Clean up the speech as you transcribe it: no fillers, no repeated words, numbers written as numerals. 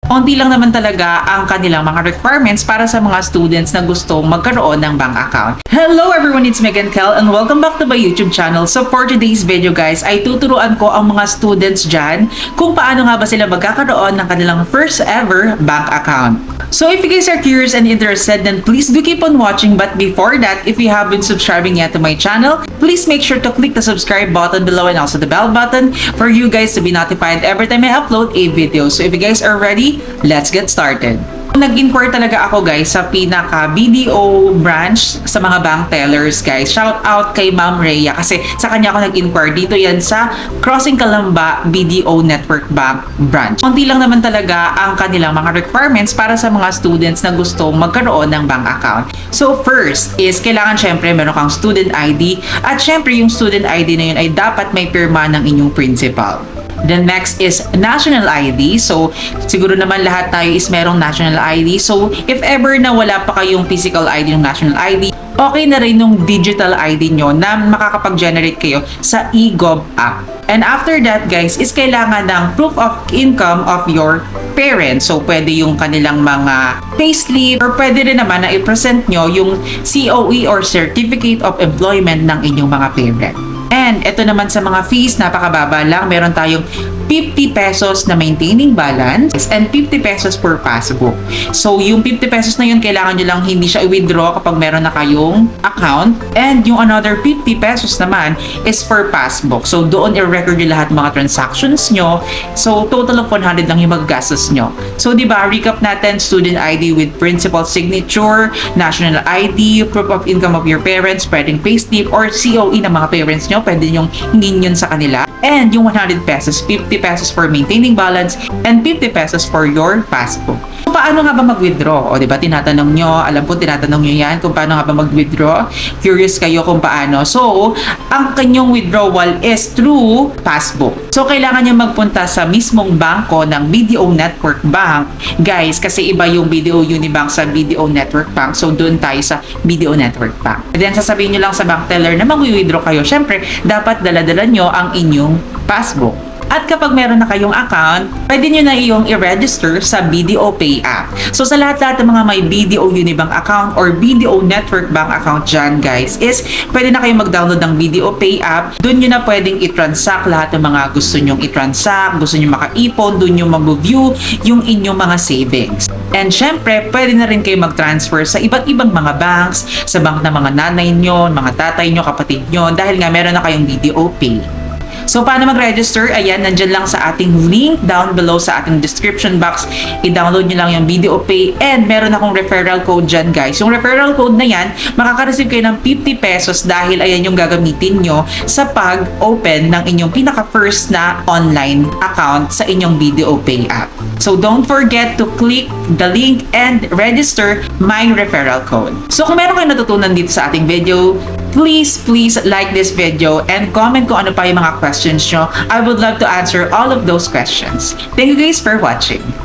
Onti lang naman talaga ang kanilang mga requirements para sa mga students na gustong magkaroon ng bank account. Hello everyone, it's Megan Kel and welcome back to my YouTube channel. So for today's video guys, ay tuturuan ko ang mga students dyan kung paano nga ba sila magkakaroon ng kanilang first ever bank account. So if you guys are curious and interested, then please do keep on watching. But before that, if you haven't subscribing yet to my channel, please make sure to click the subscribe button below and also the bell button for you guys to be notified every time I upload a video. So if you guys are ready, let's get started. Nag-inquire talaga ako guys sa pinaka BDO branch sa mga bank tellers guys. Shout out kay Ma'am Rhea kasi sa kanya ako nag-inquire. Dito yan sa Crossing Calamba BDO Network Bank branch. Konti lang naman talaga ang kanilang mga requirements para sa mga students na gustong magkaroon ng bank account. So first is kailangan syempre meron kang student ID at syempre yung student ID na yun ay dapat may pirma ng inyong principal. Then next is national ID. So, siguro naman lahat tayo is merong national ID. So, if ever na wala pa kayong physical ID ng national ID, okay na rin yung digital ID nyo na makakapag-generate kayo sa eGov app. And after that, guys, is kailangan ng proof of income of your parents. So, pwede yung kanilang mga payslip or pwede rin naman na i-present nyo yung COE or Certificate of Employment ng inyong mga parents. And ito naman sa mga fees, napakababa lang. Meron tayong 50 pesos na maintaining balance and 50 pesos per passbook. So, yung 50 pesos na yun, kailangan nyo lang hindi siya i-withdraw kapag meron na kayong account. And yung another 50 pesos naman is for passbook. So, doon i-record nyo lahat ng mga transactions nyo. So, total of 100 lang yung magagastos nyo. So, di ba, recap natin, student ID with principal signature, national ID, proof of income of your parents, pwedeng payslip or COE ng mga parents nyo, pwede nyong hingin yun sa kanila. And yung 100 pesos, 50 pesos for maintaining balance, and 50 pesos for your passbook. So, paano nga ba mag-withdraw? O diba, tinatanong nyo, alam po tinatanong nyo yan kung paano nga ba mag-withdraw. Curious kayo kung paano. So, ang kanyang withdrawal is through passbook. So, kailangan nyo magpunta sa mismong bangko ng BDO Network Bank. Guys, kasi iba yung BDO Unibank sa BDO Network Bank. So, doon tayo sa BDO Network Bank. And then, sasabihin nyo lang sa bank teller na mag-withdraw kayo. Syempre, dapat dala-dala nyo ang inyong passbook. At kapag meron na kayong account, pwede nyo na iyong i-register sa BDO Pay app. So sa lahat-lahat ng mga may BDO Unibank account or BDO Network Bank account dyan guys, is pwede na kayong mag-download ng BDO Pay app. Doon nyo na pwedeng i-transact lahat ng mga gusto nyong i-transact, gusto nyo makaipon, doon nyo mag-view yung inyong mga savings. And syempre, pwede na rin kayo mag-transfer sa iba't ibang mga banks, sa bank ng mga nanay nyo, mga tatay nyo, kapatid nyo, dahil nga meron na kayong BDO Pay. So, paano mag-register? Ayan, nandyan lang sa ating link down below sa ating description box. I-download nyo lang yung BDO Pay and meron akong referral code dyan, guys. Yung referral code na yan, makaka-receive kayo ng 50 pesos dahil ayan yung gagamitin nyo sa pag-open ng inyong pinaka-first na online account sa inyong BDO Pay app. So, don't forget to click the link and register my referral code. So, kung meron kayong natutunan dito sa ating video, please like this video and comment kung ano pa yung mga questions nyo. I would love to answer all of those questions. Thank you guys for watching.